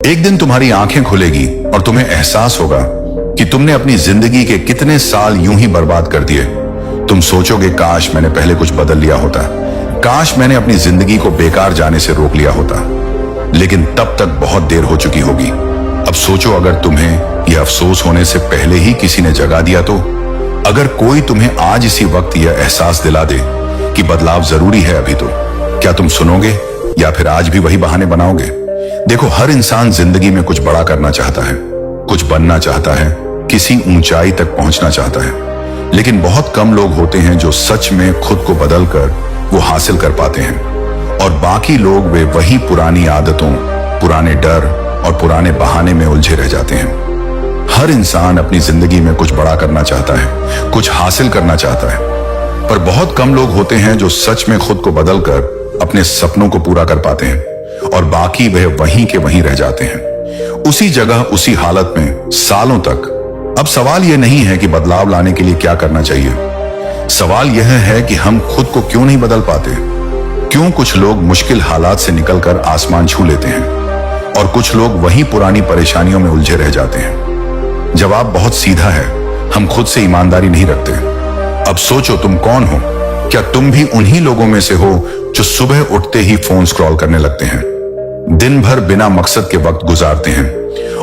एक दिन तुम्हारी आंखें खुलेगी और तुम्हें एहसास होगा कि तुमने अपनी जिंदगी के कितने साल यूं ही बर्बाद कर दिए। तुम सोचोगे, काश मैंने पहले कुछ बदल लिया होता, काश मैंने अपनी जिंदगी को बेकार जाने से रोक लिया होता। लेकिन तब तक बहुत देर हो चुकी होगी। अब सोचो, अगर तुम्हें यह अफसोस होने से पहले ही किसी ने जगा दिया तो? अगर कोई तुम्हें आज इसी वक्त यह एहसास दिला दे कि बदलाव जरूरी है अभी, तो क्या तुम सुनोगे या फिर आज भी वही बहाने बनाओगे? देखो, हर इंसान जिंदगी में कुछ बड़ा करना चाहता है, कुछ बनना चाहता है, किसी ऊंचाई तक पहुंचना चाहता है। लेकिन बहुत कम लोग होते हैं जो सच में खुद को बदलकर वो हासिल कर पाते हैं। और बाकी लोग वे वही पुरानी आदतों, पुराने डर और पुराने बहाने में उलझे रह जाते हैं। हर इंसान अपनी जिंदगी में कुछ बड़ा करना चाहता है, कुछ हासिल करना चाहता है, पर बहुत कम लोग होते हैं जो सच में खुद को बदलकर अपने सपनों को पूरा कर पाते हैं। और बाकी वह वहीं के वहीं रह जाते हैं, उसी जगह, उसी हालत में सालों तक। अब सवाल यह नहीं है कि बदलाव लाने के लिए क्या करना चाहिए, सवाल यह है कि हम खुद को क्यों नहीं बदल पाते। क्यों कुछ लोग मुश्किल हालात से निकलकर आसमान छू लेते हैं और कुछ लोग वहीं पुरानी परेशानियों में उलझे रह जाते हैं? जवाब बहुत सीधा है, हम खुद से ईमानदारी नहीं रखते। अब सोचो, तुम कौन हो? क्या तुम भी उन्हीं लोगों में से हो जो सुबह उठते ही फोन स्क्रॉल करने लगते हैं, दिन भर बिना मकसद के वक्त गुजारते हैं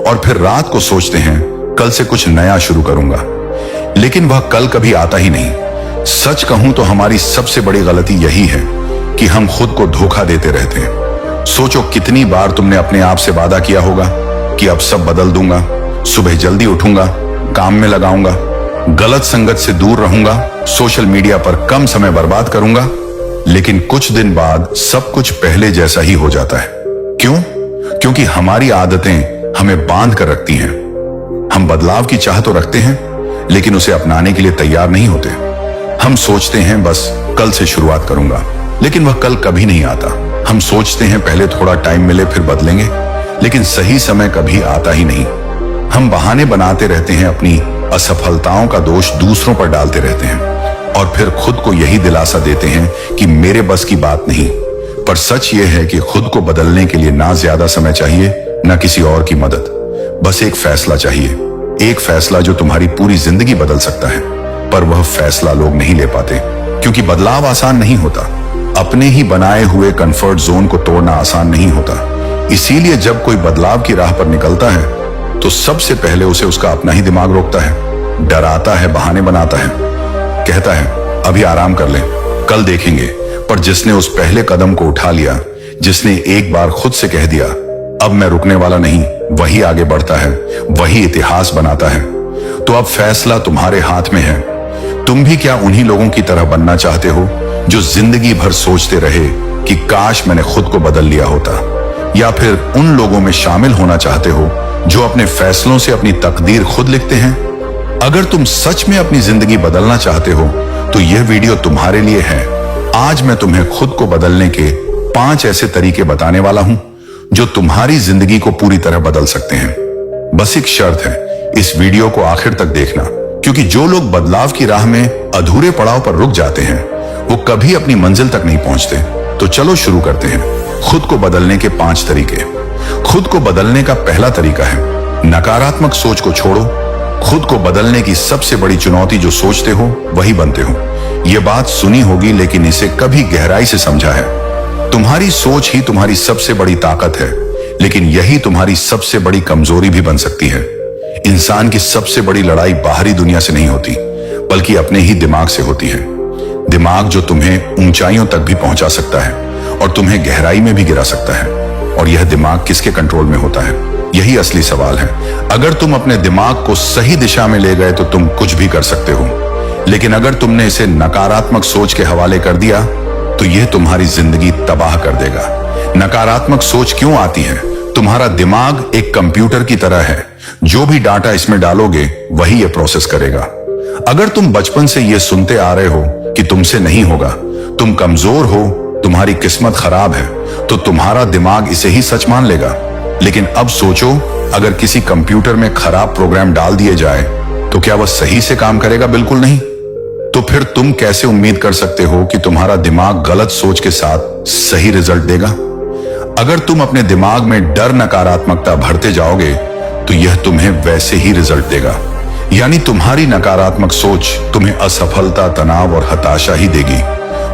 और फिर रात को सोचते हैं कल से कुछ नया शुरू करूंगा, लेकिन वह कल कभी आता ही नहीं? सच कहूं तो हमारी सबसे बड़ी गलती यही है कि हम खुद को धोखा देते रहते हैं। सोचो, कितनी बार तुमने अपने आप से वादा किया होगा कि अब सब बदल दूंगा, सुबह जल्दी उठूंगा, काम में लगाऊंगा, गलत संगत से दूर रहूंगा, सोशल मीडिया पर कम समय बर्बाद करूंगा। लेकिन कुछ दिन बाद सब कुछ पहले जैसा ही हो जाता है। क्यों? क्योंकि हमारी आदतें हमें बांध कर रखती हैं। हम बदलाव की चाह तो रखते हैं, लेकिन उसे अपनाने के लिए तैयार नहीं होते। हम सोचते हैं बस कल से शुरुआत करूंगा, लेकिन वह कल कभी नहीं आता। हम सोचते हैं पहले थोड़ा टाइम मिले फिर बदलेंगे, लेकिन सही समय कभी आता ही नहीं। हम बहाने बनाते रहते हैं, अपनी असफलताओं का दोष दूसरों पर डालते रहते हैं और फिर खुद को यही दिलासा देते हैं कि मेरे बस की बात नहीं। पर सच यह है कि खुद को बदलने के लिए ना ज्यादा समय चाहिए, ना किसी और की मदद। बस एक फैसला चाहिए, एक फैसला जो तुम्हारी पूरी जिंदगी बदल सकता है। पर वह फैसला लोग नहीं ले पाते, क्योंकि बदलाव आसान नहीं होता। अपने ही बनाए हुए कंफर्ट जोन को तोड़ना आसान नहीं होता। इसीलिए जब कोई बदलाव की राह पर निकलता है तो सबसे पहले उसे उसका अपना ही दिमाग रोकता है, डराता है, बहाने बनाता है, कहता है अभी आराम कर ले, कल देखेंगे। पर जिसने उस पहले कदम को उठा लिया, जिसने एक बार खुद से कह दिया अब मैं रुकने वाला नहीं, वही आगे बढ़ता है, वही इतिहास बनाता है। तो अब फैसला तुम्हारे हाथ में है। तुम भी क्या उन्हीं लोगों की तरह बनना चाहते हो जो जिंदगी भर सोचते रहे कि काश मैंने खुद को बदल लिया होता, या फिर उन लोगों में शामिल होना चाहते हो जो अपने फैसलों से अपनी तकदीर खुद लिखते हैं? अगर तुम सच में अपनी जिंदगी बदलना चाहते हो तो यह वीडियो तुम्हारे लिए है। आज मैं तुम्हें खुद को बदलने के 5 ऐसे तरीके बताने वाला हूं जो तुम्हारी जिंदगी को पूरी तरह बदल सकते हैं। बस एक शर्त है, इस वीडियो को आखिर तक देखना, क्योंकि जो लोग बदलाव की राह में अधूरे पड़ाव पर रुक जाते हैं वो कभी अपनी मंजिल तक नहीं पहुंचते। तो चलो शुरू करते हैं। खुद को बदलने के 5 तरीके। खुद को बदलने का पहला तरीका है नकारात्मक सोच को छोड़ो। खुद को बदलने की सबसे बड़ी चुनौती जो सोचते हो वही बनते हो। यह बात सुनी होगी, लेकिन इसे कभी गहराई से समझा है। तुम्हारी सोच ही तुम्हारी सबसे बड़ी ताकत है, लेकिन यही तुम्हारी सबसे बड़ी कमजोरी भी बन सकती है। इंसान की सबसे बड़ी लड़ाई बाहरी दुनिया से नहीं होती, बल्कि अपने ही दिमाग से होती है। दिमाग जो तुम्हें ऊंचाइयों तक भी पहुंचा सकता है और तुम्हें गहराई में भी गिरा सकता है। और यह दिमाग किसके कंट्रोल में होता है, यही असली सवाल है। अगर तुम अपने दिमाग को सही दिशा में ले गए तो तुम कुछ भी कर सकते हो, लेकिन अगर तुमने इसे नकारात्मक सोच के हवाले कर दिया तो यह तुम्हारी जिंदगी तबाह कर देगा। नकारात्मक सोच क्यों आती है? तुम्हारा दिमाग एक कंप्यूटर की तरह है, जो भी डाटा इसमें डालोगे वही ये प्रोसेस करेगा। अगर तुम बचपन से ये सुनते आ रहे हो कि तुमसे नहीं होगा, तुम कमजोर हो, तुम्हारी किस्मत खराब है, तो तुम्हारा दिमाग इसे ही सच मान लेगा। लेकिन अब सोचो, अगर किसी कंप्यूटर में खराब प्रोग्राम डाल दिए जाए तो क्या वह सही से काम करेगा? बिल्कुल नहीं। तो फिर तुम कैसे उम्मीद कर सकते हो कि तुम्हारा दिमाग गलत सोच के साथ सही रिजल्ट देगा? अगर तुम अपने दिमाग में डर नकारात्मकता भरते जाओगे तो यह तुम्हें वैसे ही रिजल्ट देगा। यानी तुम्हारी नकारात्मक सोच तुम्हें असफलता, तनाव और हताशा ही देगी।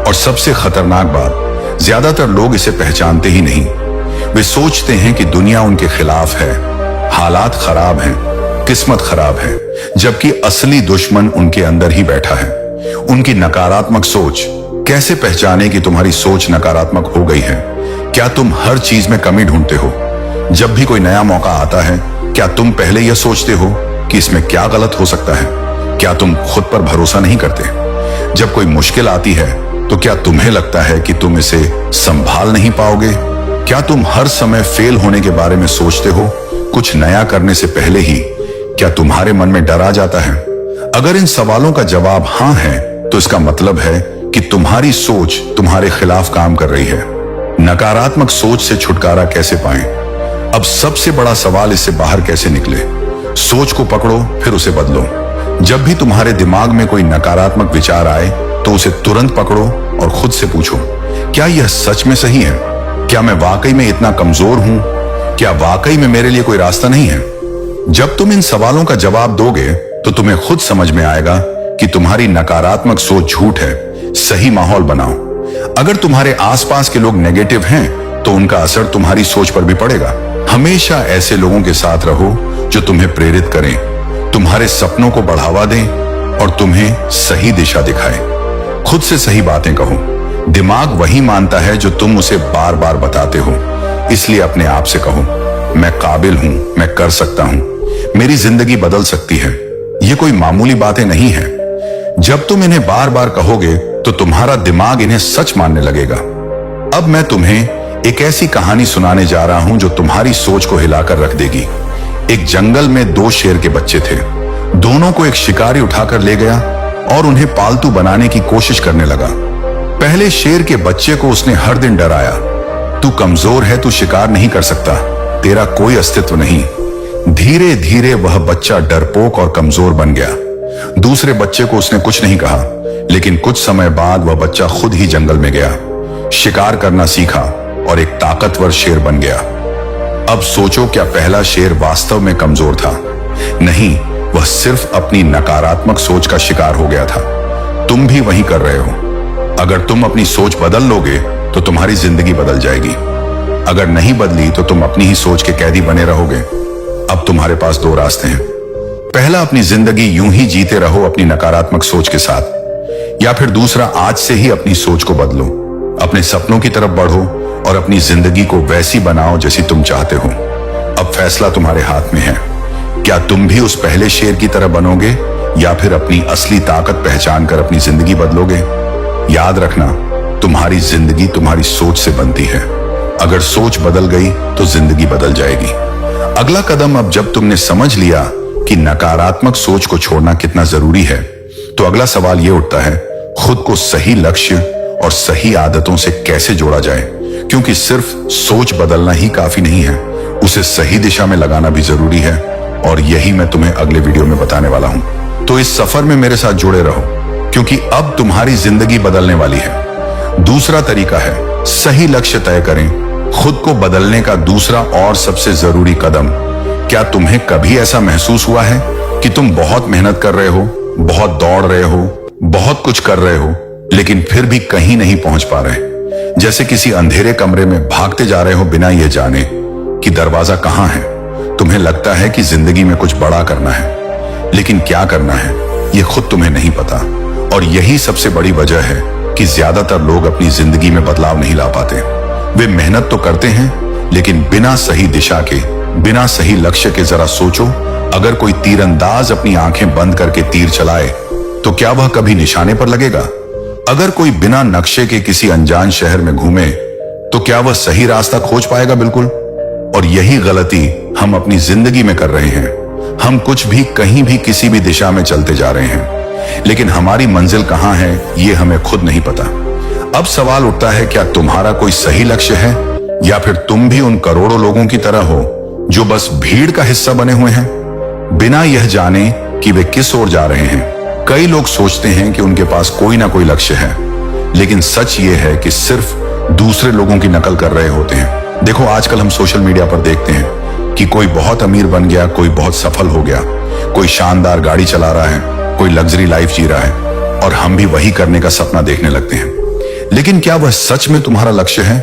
और सबसे खतरनाक बात, ज्यादातर लोग इसे पहचानते ही नहीं। वे सोचते हैं कि दुनिया उनके खिलाफ है, हालात खराब हैं, किस्मत खराब है, जबकि असली दुश्मन उनके अंदर ही बैठा है, उनकी नकारात्मक सोच। कैसे पहचाने कि तुम्हारी सोच नकारात्मक हो गई है? क्या तुम हर चीज में कमी ढूंढते हो? जब भी कोई नया मौका आता है, क्या तुम पहले यह सोचते हो कि इसमें क्या गलत हो सकता है? क्या तुम खुद पर भरोसा नहीं करते? जब कोई मुश्किल आती है तो क्या तुम्हें लगता है कि तुम इसे संभाल नहीं पाओगे? क्या तुम हर समय फेल होने के बारे में सोचते हो? कुछ नया करने से पहले ही क्या तुम्हारे मन में डर आ जाता है? अगर इन सवालों का जवाब हां है तो इसका मतलब है कि तुम्हारी सोच तुम्हारे खिलाफ काम कर रही है। नकारात्मक सोच से छुटकारा कैसे पाएं? अब सबसे बड़ा सवाल, इससे बाहर कैसे निकले? सोच को पकड़ो, फिर उसे बदलो। जब भी तुम्हारे दिमाग में कोई नकारात्मक विचार आए तो उसे तुरंत पकड़ो और खुद से पूछो, क्या यह सच में सही है? क्या मैं वाकई में इतना कमजोर हूं? क्या वाकई में मेरे लिए कोई रास्ता नहीं है? जब तुम इन सवालों का जवाब दोगे तो तुम्हें खुद समझ में आएगा कि तुम्हारी नकारात्मक सोच झूठ है। सही माहौल बनाओ। अगर तुम्हारे आसपास के लोग नेगेटिव हैं तो उनका असर तुम्हारी सोच पर भी पड़ेगा। हमेशा ऐसे लोगों के साथ रहो जो तुम्हें प्रेरित करें, तुम्हारे सपनों को बढ़ावा दें और तुम्हें सही दिशा दिखाएं। खुद से सही बातें कहो। दिमाग वही मानता है जो तुम उसे बार बार बताते हो। इसलिए अपने आप से कहो, मैं काबिल हूं, मैं कर सकता हूं, मेरी जिंदगी बदल सकती है। ये कोई मामूली बातें नहीं है। जब तुम इन्हें बार बार कहोगे तो तुम्हारा दिमाग इन्हें सच मानने लगेगा। अब मैं तुम्हें एक ऐसी कहानी सुनाने जा रहा हूं जो तुम्हारी सोच को हिलाकर रख देगी। एक जंगल में दो शेर के बच्चे थे। दोनों को एक शिकारी उठाकर ले गया और उन्हें पालतू बनाने की कोशिश करने लगा। पहले शेर के बच्चे को उसने हर दिन डराया, तू कमजोर है, तू शिकार नहीं कर सकता, तेरा कोई अस्तित्व नहीं। धीरे धीरे वह बच्चा डरपोक और कमजोर बन गया। दूसरे बच्चे को उसने कुछ नहीं कहा, लेकिन कुछ समय बाद वह बच्चा खुद ही जंगल में गया, शिकार करना सीखा और एक ताकतवर शेर बन गया। अब सोचो, क्या पहला शेर वास्तव में कमजोर था? नहीं, वह सिर्फ अपनी नकारात्मक सोच का शिकार हो गया था। तुम भी वही कर रहे हो। अगर तुम अपनी सोच बदल लोगे तो तुम्हारी जिंदगी बदल जाएगी। अगर नहीं बदली तो तुम अपनी ही सोच के कैदी बने रहोगे। अब तुम्हारे पास दो रास्ते हैं। पहला, अपनी जिंदगी यूं ही जीते रहो अपनी नकारात्मक सोच के साथ, या फिर दूसरा, आज से ही अपनी सोच को बदलो, अपने सपनों की तरफ बढ़ो और अपनी जिंदगी को वैसी बनाओ जैसी तुम चाहते हो। अब फैसला तुम्हारे हाथ में है। क्या तुम भी उस पहले शेर की तरह बनोगे या फिर अपनी असली ताकत पहचान कर अपनी जिंदगी बदलोगे? याद रखना, तुम्हारी जिंदगी तुम्हारी सोच से बनती है। अगर सोच बदल गई तो जिंदगी बदल जाएगी। अगला कदम, अब जब तुमने समझ लिया कि नकारात्मक सोच को छोड़ना कितना जरूरी है, तो अगला सवाल यह उठता है, खुद को सही लक्ष्य और सही आदतों से कैसे जोड़ा जाए? क्योंकि सिर्फ सोच बदलना ही काफी नहीं है, उसे सही दिशा में लगाना भी जरूरी है। और यही मैं तुम्हें अगले वीडियो में बताने वाला हूं। तो इस सफर में मेरे साथ जुड़े रहो, क्योंकि अब तुम्हारी जिंदगी बदलने वाली है। दूसरा तरीका है, सही लक्ष्य तय करें। खुद को बदलने का दूसरा और सबसे जरूरी कदम, क्या तुम्हें कभी ऐसा महसूस हुआ है कि तुम बहुत मेहनत कर रहे हो, बहुत दौड़ रहे हो, बहुत कुछ कर रहे हो, लेकिन फिर भी कहीं नहीं पहुंच पा रहे? जैसे किसी अंधेरे कमरे में भागते जा रहे हो बिना यह जाने कि दरवाजा कहां है। तुम्हें लगता है कि जिंदगी में कुछ बड़ा करना है, लेकिन क्या करना है यह खुद तुम्हें नहीं पता। और यही सबसे बड़ी वजह है कि ज्यादातर लोग अपनी जिंदगी में बदलाव नहीं ला पाते। वे मेहनत तो करते हैं, लेकिन बिना सही दिशा के, बिना सही लक्ष्य के। जरा सोचो, अगर कोई तीरंदाज अपनी आंखें बंद करके तीर चलाए तो क्या वह कभी निशाने पर लगेगा? अगर कोई बिना नक्शे के किसी अनजान शहर में घूमे तो क्या वह सही रास्ता खोज पाएगा? बिल्कुल। और यही गलती हम अपनी जिंदगी में कर रहे हैं। हम कुछ भी, कहीं भी, किसी भी दिशा में चलते जा रहे हैं, लेकिन हमारी मंजिल कहां है ये हमें खुद नहीं पता। अब सवाल उठता है, क्या तुम्हारा कोई सही लक्ष्य है, या फिर तुम भी उन करोड़ों लोगों की तरह हो जो बस भीड़ का हिस्सा बने हुए हैं, बिना यह जाने कि वे किस ओर जा रहे हैं? कई लोग सोचते हैं कि उनके पास कोई ना कोई लक्ष्य है, लेकिन सच ये है कि सिर्फ दूसरे लोगों की नकल कर रहे होते हैं। देखो, आजकल हम सोशल मीडिया पर देखते हैं कि कोई बहुत अमीर बन गया, कोई बहुत सफल हो गया, कोई शानदार गाड़ी चला रहा है, कोई लग्जरी लाइफ जी रहा है, और हम भी वही करने का सपना देखने लगते हैं। लेकिन क्या वह सच में तुम्हारा लक्ष्य है,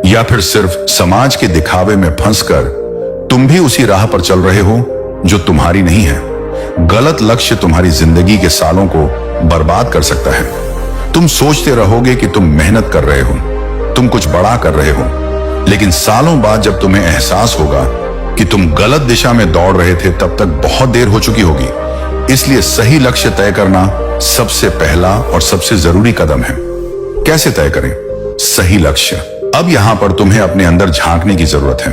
या फिर सिर्फ समाज के दिखावे में फंसकर तुम भी उसी राह पर चल रहे हो जो तुम्हारी नहीं है? गलत लक्ष्य तुम्हारी जिंदगी के सालों को बर्बाद कर सकता है। तुम सोचते रहोगे कि तुम मेहनत कर रहे हो, तुम कुछ बड़ा कर रहे हो, लेकिन सालों बाद जब तुम्हें एहसास होगा कि तुम गलत दिशा में दौड़ रहे थे, तब तक बहुत देर हो चुकी होगी। इसलिए सही लक्ष्य तय करना सबसे पहला और सबसे जरूरी कदम है। कैसे तय करें सही लक्ष्य? अब यहां पर तुम्हें अपने अंदर झांकने की जरूरत है।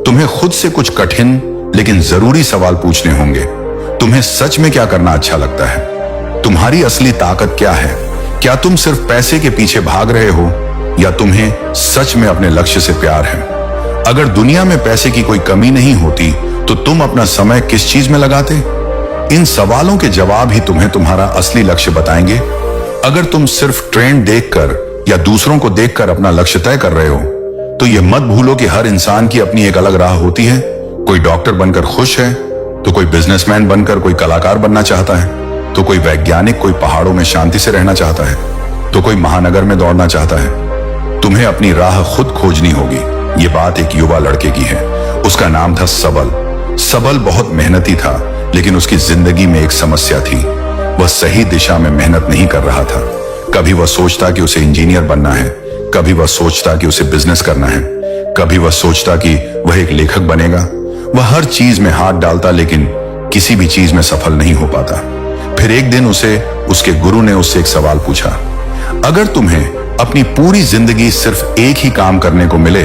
तुम्हें खुद से कुछ कठिन लेकिन जरूरी सवाल पूछने होंगे। तुम्हें सच में क्या करना अच्छा लगता है? तुम्हारी असली ताकत क्या है? क्या तुम सिर्फ पैसे के पीछे भाग रहे हो, या तुम्हें सच में अपने लक्ष्य से प्यार है? अगर दुनिया में पैसे की कोई कमी नहीं होती तो तुम अपना समय किस चीज में लगाते? इन सवालों के जवाब ही तुम्हें तुम्हारा असली लक्ष्य बताएंगे। अगर तुम सिर्फ ट्रेंड देखकर या दूसरों को देखकर अपना लक्ष्य तय कर रहे हो, तो यह मत भूलो कि हर इंसान की अपनी एक अलग राह होती है। कोई डॉक्टर बनकर खुश है, तो कोई बिजनेसमैन बनकर कोई कलाकार बनना चाहता है, तो कोई वैज्ञानिक कोई पहाड़ों में शांति से रहना चाहता है, तो कोई महानगर में दौड़ना चाहता है। तुम्हें अपनी राह खुद खोजनी होगी। ये बात एक युवा लड़के की है। उसका नाम था सबल। सबल बहुत मेहनती था, लेकिन उसकी जिंदगी में एक समस्या थी। वह सही दिशा में मेहनत नहीं कर रहा था। कभी वह सोचता कि उसे इंजीनियर बनना है, कभी वह सोचता कि उसे बिजनेस करना है, कभी वह सोचता कि वह एक लेखक बनेगा। वह हर चीज में हाथ डालता, लेकिन किसी भी चीज में सफल नहीं हो पाता। फिर एक दिन उसे उसके गुरु ने उससे एक सवाल पूछा, अगर तुम्हें अपनी पूरी जिंदगी सिर्फ एक ही काम करने को मिले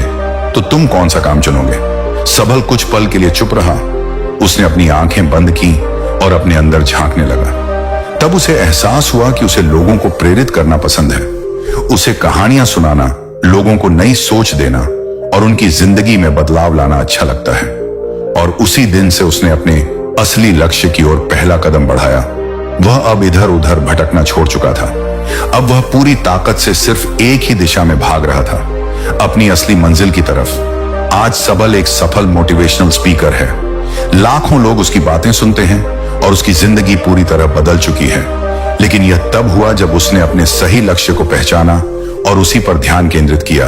तो तुम कौन सा काम चुनोगे? सबल कुछ पल के लिए चुप रहा। उसने अपनी आंखें बंद की और अपने अंदर झांकने लगा। तब उसे एहसास हुआ कि उसे लोगों को प्रेरित करना पसंद है। उसे कहानियां सुनाना, लोगों को नई सोच देना और उनकी जिंदगी में बदलाव लाना अच्छा लगता है। और उसी दिन से उसने अपने असली लक्ष्य की ओर पहला कदम बढ़ाया। वह अब इधर उधर भटकना छोड़ चुका था। अब वह पूरी ताकत से सिर्फ एक ही दिशा में भाग रहा था, अपनी असली मंजिल की तरफ। आज सबल एक सफल मोटिवेशनल स्पीकर है। लाखों लोग उसकी बातें सुनते हैं और उसकी जिंदगी पूरी तरह बदल चुकी है। लेकिन यह तब हुआ जब उसने अपने सही लक्ष्य को पहचाना और उसी पर ध्यान केंद्रित किया।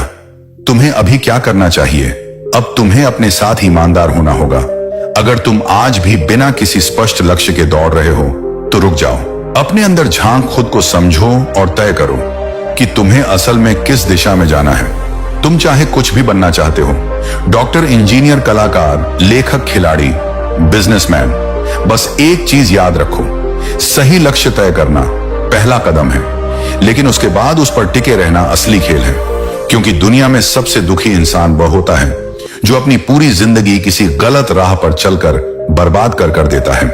तुम्हें अभी क्या करना चाहिए? अब तुम्हें अपने साथ ईमानदार होना होगा। अगर तुम आज भी बिना किसी स्पष्ट लक्ष्य के दौड़ रहे हो तो रुक जाओ। अपने अंदर झांक, खुद को समझो और तय करो कि तुम्हें असल में किस दिशा में जाना है। तुम चाहे कुछ भी बनना चाहते हो, डॉक्टर, इंजीनियर, कलाकार, लेखक, खिलाड़ी, बिजनेसमैन, बस एक चीज याद रखो, सही लक्ष्य तय करना पहला कदम है, लेकिन उसके बाद उस पर टिके रहना असली खेल है। क्योंकि दुनिया में सबसे दुखी इंसान वह होता है जो अपनी पूरी जिंदगी किसी गलत राह पर चलकर बर्बाद कर देता है,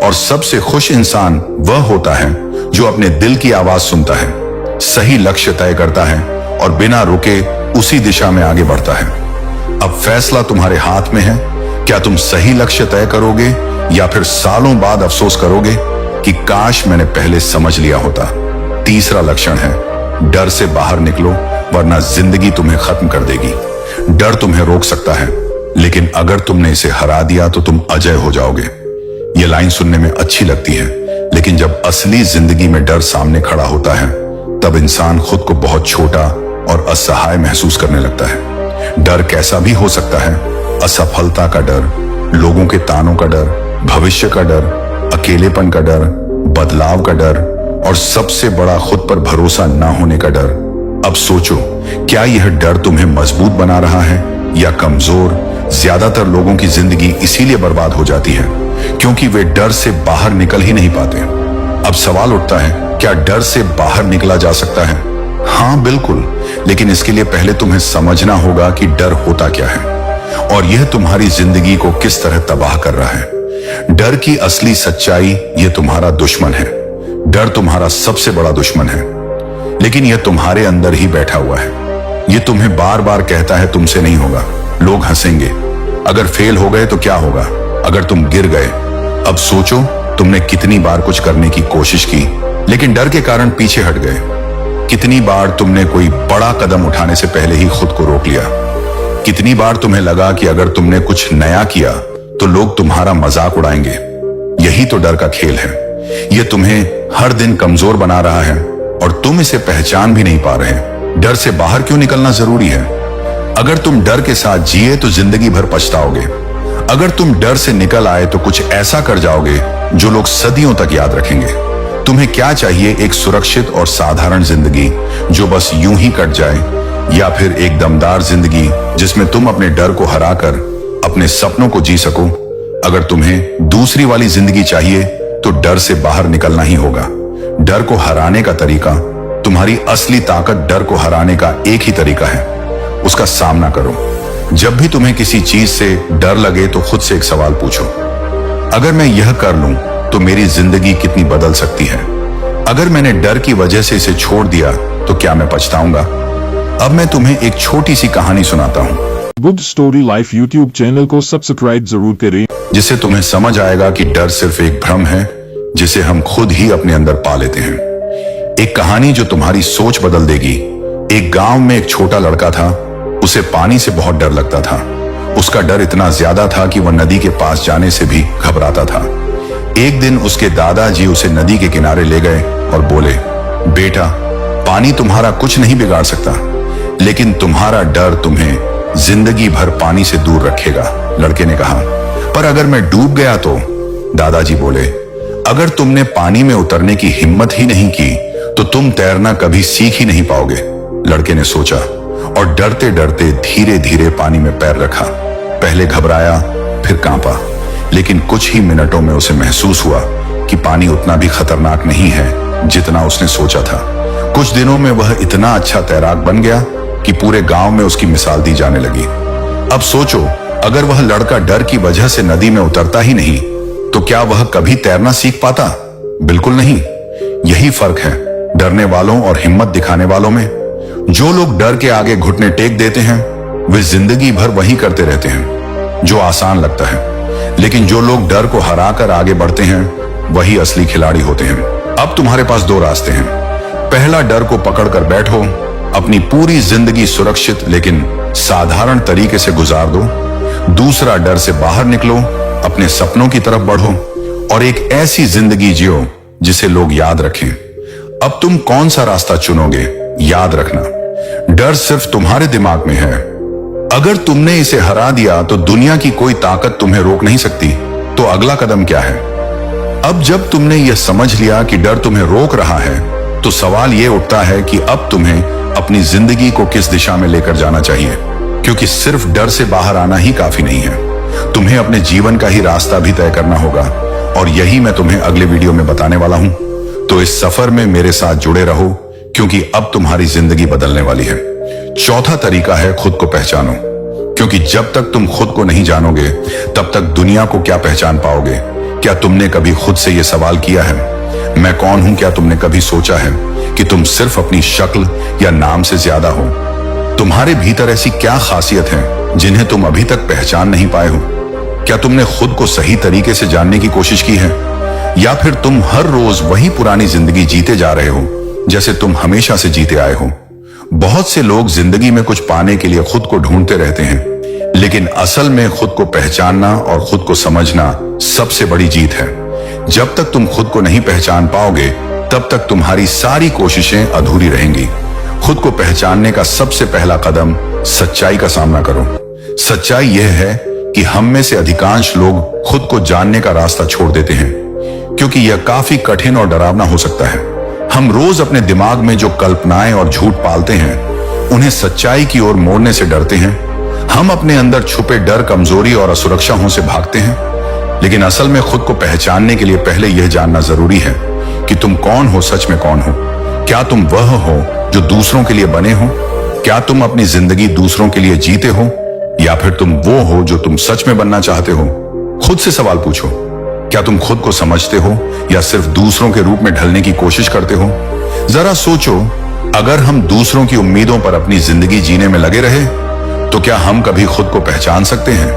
और सबसे खुश इंसान वह होता है जो अपने दिल की आवाज सुनता है, सही लक्ष्य तय करता है और बिना रुके उसी दिशा में आगे बढ़ता है। अब फैसला तुम्हारे हाथ में है। क्या तुम सही लक्ष्य तय करोगे, या फिर सालों बाद अफसोस करोगे कि काश मैंने पहले समझ लिया होता? तीसरा लक्षण है, डर से बाहर निकलो, वरना जिंदगी तुम्हें खत्म कर देगी। डर तुम्हें रोक सकता है, लेकिन अगर तुमने इसे हरा दिया तो तुम अजय हो जाओगे। ये लाइन सुनने में अच्छी लगती है, लेकिन जब असली जिंदगी में डर सामने खड़ा होता है, तब इंसान खुद को बहुत छोटा और असहाय महसूस करने लगता है। डर कैसा भी हो सकता है, असफलता का डर, लोगों के तानों का डर, भविष्य का डर, अकेलेपन का डर, बदलाव का डर, और सबसे बड़ा खुद पर भरोसा ना होने का डर। अब सोचो, क्या यह डर तुम्हें मजबूत बना रहा है या कमजोर? ज्यादातर लोगों की जिंदगी इसीलिए बर्बाद हो जाती है क्योंकि वे डर से बाहर निकल ही नहीं पाते। अब सवाल उठता है, क्या डर से बाहर निकला जा सकता है? हाँ, बिल्कुल, लेकिन इसके लिए पहले तुम्हें समझना होगा कि डर होता क्या है और यह तुम्हारी जिंदगी को किस तरह तबाह कर रहा है। डर की असली सच्चाई, यह तुम्हारा दुश्मन है। डर तुम्हारा सबसे बड़ा दुश्मन है, लेकिन यह तुम्हारे अंदर ही बैठा हुआ है। यह तुम्हें बार बार कहता है तुमसे नहीं होगा, लोग हंसेंगे, अगर फेल हो गए तो क्या होगा, अगर तुम गिर गए। अब सोचो, तुमने कितनी बार कुछ करने की कोशिश की लेकिन डर के कारण पीछे हट गए। कितनी बार तुमने कोई बड़ा कदम उठाने से पहले ही खुद को रोक लिया। कितनी बार तुम्हें लगा कि अगर तुमने कुछ नया किया तो लोग तुम्हारा मजाक उड़ाएंगे। यही तो डर का खेल है। यह तुम्हें हर दिन कमजोर बना रहा है और तुम इसे पहचान भी नहीं पा रहे। डर से बाहर क्यों निकलना जरूरी है? अगर तुम डर के साथ जिए तो जिंदगी भर पछताओगे। अगर तुम डर से निकल आए तो कुछ ऐसा कर जाओगे जो लोग सदियों तक याद रखेंगे। तुम्हें क्या चाहिए? एक सुरक्षित और साधारण जिंदगी जो बस यूं ही कट जाए, या फिर एक दमदार जिंदगी जिसमें तुम अपने डर को हराकर अपने सपनों को जी सको? अगर तुम्हें दूसरी वाली जिंदगी चाहिए तो डर से बाहर निकलना ही होगा। डर को हराने का तरीका, तुम्हारी असली ताकत डर को हराने का एक ही तरीका है, उसका सामना करो। जब भी तुम्हें किसी चीज से डर लगे तो खुद से एक सवाल पूछो, अगर मैं यह कर लूं तो मेरी जिंदगी कितनी बदल सकती है? अगर मैंने डर की वजह से इसे छोड़ दिया तो क्या मैं पछताऊंगा? अब मैं तुम्हें एक छोटी सी कहानी सुनाता हूं। Good story life YouTube channel को सब्सक्राइब जरूर करें, जिससे तुम्हें समझ आएगा कि डर सिर्फ एक भ्रम है जिसे हम खुद ही अपने अंदर पा लेते हैं। एक कहानी जो तुम्हारी सोच बदल देगी। एक गांव में एक छोटा लड़का था। उसे पानी से बहुत डर लगता था। उसका डर इतना ज्यादा था कि वह नदी के पास जाने से भी घबराता था। एक दिन उसके दादाजी उसे नदी के किनारे ले गए और बोले, बेटा, पानी तुम्हारा कुछ नहीं बिगाड़ सकता, लेकिन तुम्हारा डर तुम्हें जिंदगी भर पानी से दूर रखेगा। लड़के ने कहा, पर अगर मैं डूब गया तो? दादाजी बोले, अगर तुमने पानी में उतरने की हिम्मत ही नहीं की तो तुम तैरना कभी सीख ही नहीं पाओगे। लड़के ने सोचा और डरते डरते धीरे धीरे पानी में पैर रखा। पहले घबराया, फिर कांपा, लेकिन कुछ ही मिनटों में उसे महसूस हुआ कि पानी उतना भी खतरनाक नहीं है जितना उसने सोचा था। कुछ दिनों में वह इतना अच्छा तैराक बन गया कि पूरे गांव में उसकी मिसाल दी जाने लगी। अब सोचो, अगर वह लड़का डर की वजह से नदी में उतरता ही नहीं तो क्या वह कभी तैरना सीख पाता? बिल्कुल नहीं। यही फर्क है डरने वालों और हिम्मत दिखाने वालों में। जो लोग डर के आगे घुटने टेक देते हैं वे जिंदगी भर वही करते रहते हैं जो आसान लगता है, लेकिन जो लोग डर को हराकर आगे बढ़ते हैं वही असली खिलाड़ी होते हैं। अब तुम्हारे पास दो रास्ते हैं। पहला, डर को पकड़कर बैठो, अपनी पूरी जिंदगी सुरक्षित लेकिन साधारण तरीके से गुजार दो। दूसरा, डर से बाहर निकलो, अपने सपनों की तरफ बढ़ो और एक ऐसी जिंदगी जियो जिसे लोग याद रखें। अब तुम कौन सा रास्ता चुनोगे? याद रखना, डर सिर्फ तुम्हारे दिमाग में है। अगर तुमने इसे हरा दिया तो दुनिया की कोई ताकत तुम्हें रोक नहीं सकती। तो अगला कदम क्या है? अब जब तुमने यह समझ लिया कि डर तुम्हें रोक रहा है तो सवाल यह उठता है कि अब तुम्हें अपनी जिंदगी को किस दिशा में लेकर जाना चाहिए, क्योंकि सिर्फ डर से बाहर आना ही काफी नहीं है। तुम्हें अपने जीवन का ही रास्ता भी तय करना होगा और यही मैं तुम्हें अगले वीडियो में बताने वाला हूं। तो इस सफर में मेरे साथ जुड़े रहो, क्योंकि अब तुम्हारी जिंदगी बदलने वाली है। चौथा तरीका है खुद को पहचानो, क्योंकि जब तक तुम खुद को नहीं जानोगे तब तक दुनिया को क्या पहचान पाओगे? क्या तुमने कभी खुद से यह सवाल किया है, मैं कौन हूं? क्या तुमने कभी सोचा है कि तुम सिर्फ अपनी शक्ल या नाम से ज्यादा हो? तुम्हारे भीतर ऐसी क्या खासियत है जिन्हें तुम अभी तक पहचान नहीं पाए हो? क्या तुमने खुद को सही तरीके से जानने की कोशिश की है, या फिर तुम हर रोज वही पुरानी जिंदगी जीते जा रहे हो जैसे तुम हमेशा से जीते आए हो? बहुत से लोग जिंदगी में कुछ पाने के लिए खुद को ढूंढते रहते हैं, लेकिन असल में खुद को पहचानना और खुद को समझना सबसे बड़ी जीत है। जब तक तुम खुद को नहीं पहचान पाओगे तब तक तुम्हारी सारी कोशिशें अधूरी रहेंगी। खुद को पहचानने का सबसे पहला कदम सच्चाई का सामना करो। सच्चाई यह है कि हम में से अधिकांश लोग खुद को जानने का रास्ता छोड़ देते हैं, क्योंकि यह काफी कठिन और डरावना हो सकता है। हम रोज अपने दिमाग में जो कल्पनाएं और झूठ पालते हैं उन्हें सच्चाई की ओर मोड़ने से डरते हैं। हम अपने अंदर छुपे डर, कमजोरी और असुरक्षा से भागते हैं, लेकिन असल में खुद को पहचानने के लिए पहले यह जानना जरूरी है कि तुम कौन हो, सच में कौन हो। क्या तुम वह हो जो दूसरों के लिए बने हो? क्या तुम अपनी जिंदगी दूसरों के लिए जीते हो, या फिर तुम वो हो जो तुम सच में बनना चाहते हो? खुद से सवाल पूछो, क्या तुम खुद को समझते हो या सिर्फ दूसरों के रूप में ढलने की कोशिश करते हो? जरा सोचो, अगर हम दूसरों की उम्मीदों पर अपनी जिंदगी जीने में लगे रहे तो क्या हम कभी खुद को पहचान सकते हैं?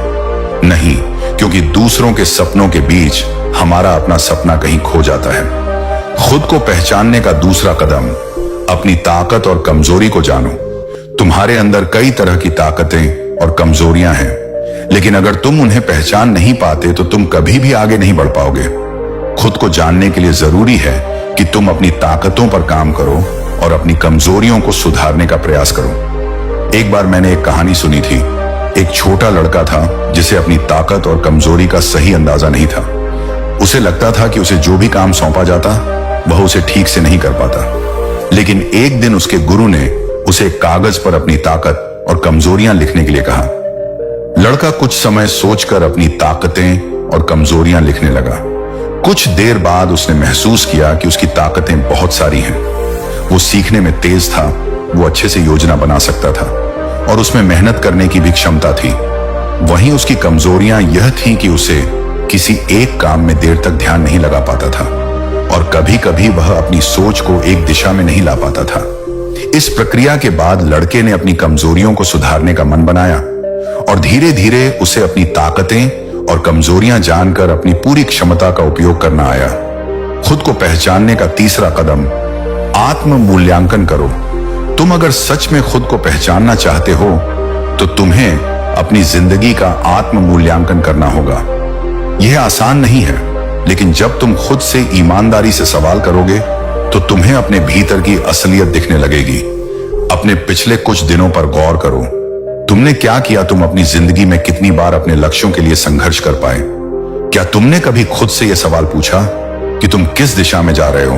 नहीं, क्योंकि दूसरों के सपनों के बीच हमारा अपना सपना कहीं खो जाता है। खुद को पहचानने का दूसरा कदम, अपनी ताकत और कमजोरी को जानो। तुम्हारे अंदर कई तरह की ताकतें और कमजोरियां हैं, लेकिन अगर तुम उन्हें पहचान नहीं पाते तो तुम कभी भी आगे नहीं बढ़ पाओगे। खुद को जानने के लिए जरूरी है कि तुम अपनी ताकतों पर काम करो और अपनी कमजोरियों को सुधारने का प्रयास करो। एक बार मैंने एक कहानी सुनी थी। एक छोटा लड़का था जिसे अपनी ताकत और कमजोरी का सही अंदाजा नहीं था। उसे लगता था कि उसे जो भी काम सौंपा जाता वह उसे ठीक से नहीं कर पाता। लेकिन एक दिन उसके गुरु ने उसे कागज पर अपनी ताकत और कमजोरियां लिखने के लिए कहा। लड़का कुछ समय सोचकर अपनी ताकतें और कमजोरियां लिखने लगा। कुछ देर बाद उसने महसूस किया कि उसकी ताकतें बहुत सारी हैं। वो सीखने में तेज था, वो अच्छे से योजना बना सकता था और उसमें मेहनत करने की भी क्षमता थी। वहीं उसकी कमजोरियां यह थी कि उसे किसी एक काम में देर तक ध्यान नहीं लगा पाता था और कभी कभी वह अपनी सोच को एक दिशा में नहीं ला पाता था। इस प्रक्रिया के बाद लड़के ने अपनी कमजोरियों को सुधारने का मन बनाया और धीरे धीरे उसे अपनी ताकतें और कमजोरियां जानकर अपनी पूरी क्षमता का उपयोग करना आया। खुद को पहचानने का तीसरा कदम, आत्म मूल्यांकन करो। तुम अगर सच में खुद को पहचानना चाहते हो तो तुम्हें अपनी जिंदगी का आत्म मूल्यांकन करना होगा। यह आसान नहीं है, लेकिन जब तुम खुद से ईमानदारी से सवाल करोगे तो तुम्हें अपने भीतर की असलियत दिखने लगेगी। अपने पिछले कुछ दिनों पर गौर करो। तुमने क्या किया? तुम अपनी जिंदगी में कितनी बार अपने लक्ष्यों के लिए संघर्ष कर पाए? क्या तुमने कभी खुद से यह सवाल पूछा कि तुम किस दिशा में जा रहे हो?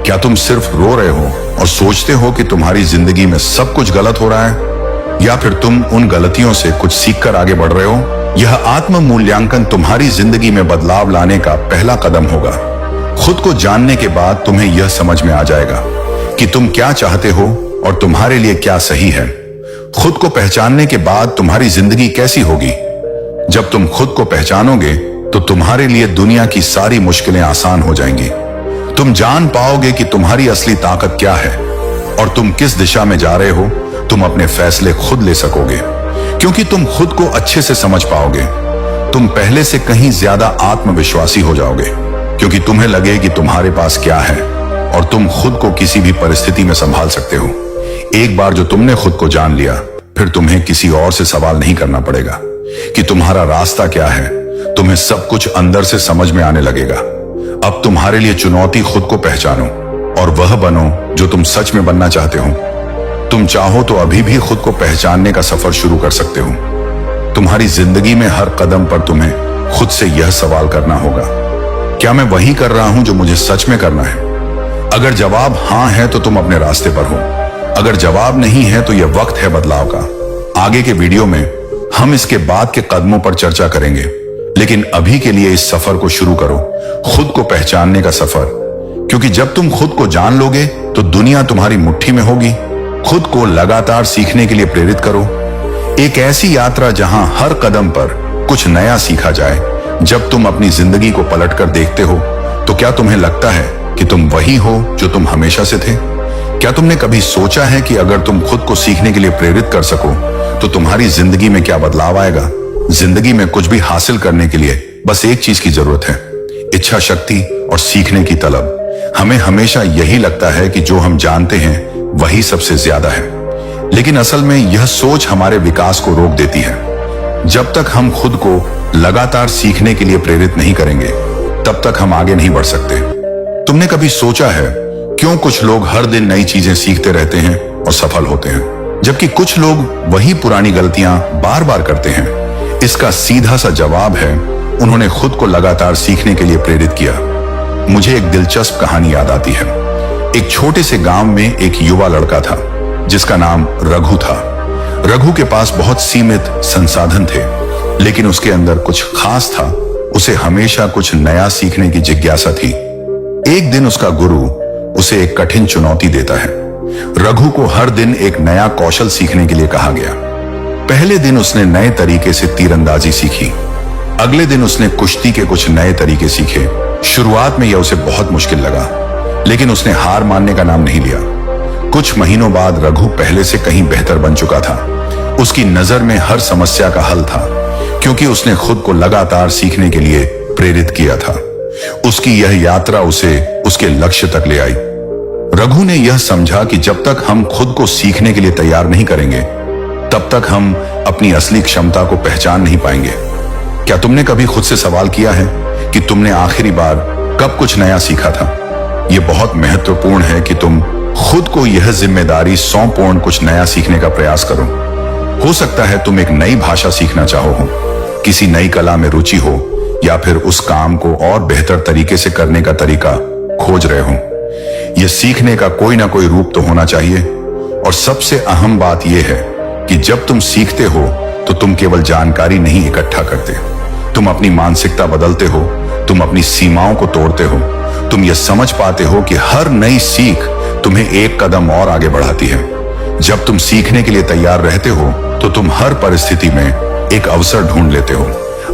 क्या तुम सिर्फ रो रहे हो और सोचते हो कि तुम्हारी जिंदगी में सब कुछ गलत हो रहा है, या फिर तुम उन गलतियों से कुछ सीखकर आगे बढ़ रहे हो? यह आत्म मूल्यांकन तुम्हारी जिंदगी में बदलाव लाने का पहला कदम होगा। खुद को जानने के बाद तुम्हें यह समझ में आ जाएगा कि तुम क्या चाहते हो और तुम्हारे लिए क्या सही है। खुद को पहचानने के बाद तुम्हारी जिंदगी कैसी होगी? जब तुम खुद को पहचानोगे तो तुम्हारे लिए दुनिया की सारी मुश्किलें आसान हो जाएंगी। तुम जान पाओगे कि तुम्हारी असली ताकत क्या है और तुम किस दिशा में जा रहे हो। तुम अपने फैसले खुद ले सकोगे क्योंकि तुम खुद को अच्छे से समझ पाओगे। तुम पहले से कहीं ज्यादा आत्मविश्वासी हो जाओगे क्योंकि तुम्हें लगे कि तुम्हारे पास क्या है और तुम खुद को किसी भी परिस्थिति में संभाल सकते हो। एक बार जो तुमने खुद को जान लिया, फिर तुम्हें किसी और से सवाल नहीं करना पड़ेगा कि तुम्हारा रास्ता क्या है। तुम्हें सब कुछ अंदर से समझ में आने लगेगा। अब तुम्हारे लिए चुनौती खुद को पहचानो और वह बनो जो तुम सच में बनना चाहते हो। तुम चाहो तो अभी भी खुद को पहचानने का सफर शुरू कर सकते हो। तुम्हारी जिंदगी में हर कदम पर तुम्हें खुद से यह सवाल करना होगा, क्या मैं वही कर रहा हूं जो मुझे सच में करना है? अगर जवाब हां है तो तुम अपने रास्ते पर हो। अगर जवाब नहीं है तो यह वक्त है बदलाव का। आगे के वीडियो में हम इसके बाद के कदमों पर चर्चा करेंगे, लेकिन अभी के लिए इस सफर को शुरू करो, खुद को पहचानने का सफर। क्योंकि जब तुम खुद को जान लोगे तो दुनिया तुम्हारी मुट्ठी में होगी। खुद को लगातार सीखने के लिए प्रेरित करो। एक ऐसी यात्रा जहां हर कदम पर कुछ नया सीखा जाए। जब तुम अपनी जिंदगी को पलटकर देखते हो तो क्या तुम्हें लगता है कि तुम वही हो जो तुम हमेशा से थे? क्या तुमने कभी सोचा है कि अगर तुम खुद को सीखने के लिए प्रेरित कर सको तो तुम्हारी जिंदगी में क्या बदलाव आएगा? जिंदगी में कुछ भी हासिल करने के लिए बस एक चीज की जरूरत है, इच्छा शक्ति और सीखने की तलब। हमें हमेशा यही लगता है कि जो हम जानते हैं वही सबसे ज्यादा है, लेकिन असल में यह सोच हमारे विकास को रोक देती है। जब तक हम खुद को लगातार सीखने के लिए प्रेरित नहीं करेंगे, तब तक हम आगे नहीं बढ़ सकते। तुमने कभी सोचा है क्यों कुछ लोग हर दिन नई चीजें सीखते रहते हैं और सफल होते हैं, जबकि कुछ लोग वही पुरानी गलतियां बार बार करते हैं? इसका सीधा सा जवाब है, उन्होंने खुद को लगातार सीखने के लिए प्रेरित किया। मुझे एक दिलचस्प कहानी याद आती है। एक छोटे से गांव में एक युवा लड़का था जिसका नाम रघु था। रघु के पास बहुत सीमित संसाधन थे, लेकिन उसके अंदर कुछ खास था। उसे हमेशा कुछ नया सीखने की जिज्ञासा थी। एक दिन उसका गुरु उसे एक कठिन चुनौती देता है। रघु को हर दिन एक नया कौशल सीखने के लिए कहा गया। पहले दिन उसने नए तरीके से तीरंदाजी सीखी। अगले दिन उसने कुश्ती के कुछ नए तरीके सीखे। शुरुआत में यह उसे बहुत मुश्किल लगा, लेकिन उसने हार मानने का नाम नहीं लिया। कुछ महीनों बाद रघु पहले से कहीं बेहतर बन चुका था। उसकी नजर में हर समस्या का हल था, क्योंकि उसने खुद को लगातार सीखने के लिए प्रेरित किया था। उसकी यह यात्रा उसे उसके लक्ष्य तक ले आई। रघु ने यह समझा कि जब तक हम खुद को सीखने के लिए तैयार नहीं करेंगे, तब तक हम अपनी असली क्षमता को पहचान नहीं पाएंगे। क्या तुमने कभी खुद से सवाल किया है कि तुमने आखिरी बार कब कुछ नया सीखा था? यह बहुत महत्वपूर्ण है कि तुम खुद को यह जिम्मेदारी सौंपूर्ण कुछ नया सीखने का प्रयास करो। हो सकता है तुम एक नई भाषा सीखना चाहो हो, किसी नई कला में रुचि हो, या फिर उस काम को और बेहतर तरीके से करने का तरीका खोज रहे हो। यह सीखने का कोई ना कोई रूप तो होना चाहिए। और सबसे अहम बात यह है कि जब तुम सीखते हो तो तुम केवल जानकारी नहीं इकट्ठा करते, तुम अपनी मानसिकता बदलते हो, तुम अपनी सीमाओं को तोड़ते हो। तुम यह समझ पाते हो कि हर नई सीख तुम्हें एक कदम और आगे बढ़ाती है। जब तुम सीखने के लिए तैयार रहते हो तो तुम हर परिस्थिति में एक अवसर ढूंढ लेते हो।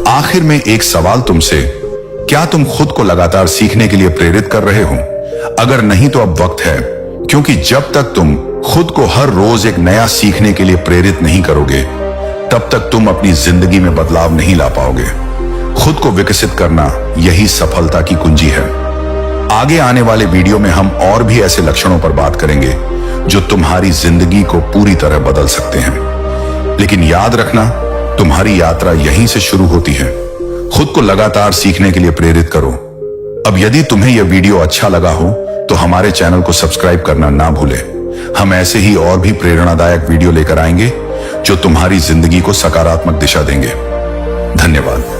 आखिर में एक सवाल तुमसे, क्या तुम खुद को लगातार सीखने के लिए प्रेरित कर रहे हो? अगर नहीं तो अब वक्त है, क्योंकि जब तक तुम खुद को हर रोज एक नया सीखने के लिए प्रेरित नहीं करोगे, तब तक तुम अपनी जिंदगी में बदलाव नहीं ला पाओगे। खुद को विकसित करना यही सफलता की कुंजी है। आगे आने वाले वीडियो में हम और भी ऐसे लक्षणों पर बात करेंगे जो तुम्हारी जिंदगी को पूरी तरह बदल सकते हैं। लेकिन याद रखना, तुम्हारी यात्रा यहीं से शुरू होती है। खुद को लगातार सीखने के लिए प्रेरित करो। अब यदि तुम्हें यह वीडियो अच्छा लगा हो तो हमारे चैनल को सब्सक्राइब करना ना भूलें। हम ऐसे ही और भी प्रेरणादायक वीडियो लेकर आएंगे जो तुम्हारी जिंदगी को सकारात्मक दिशा देंगे। धन्यवाद।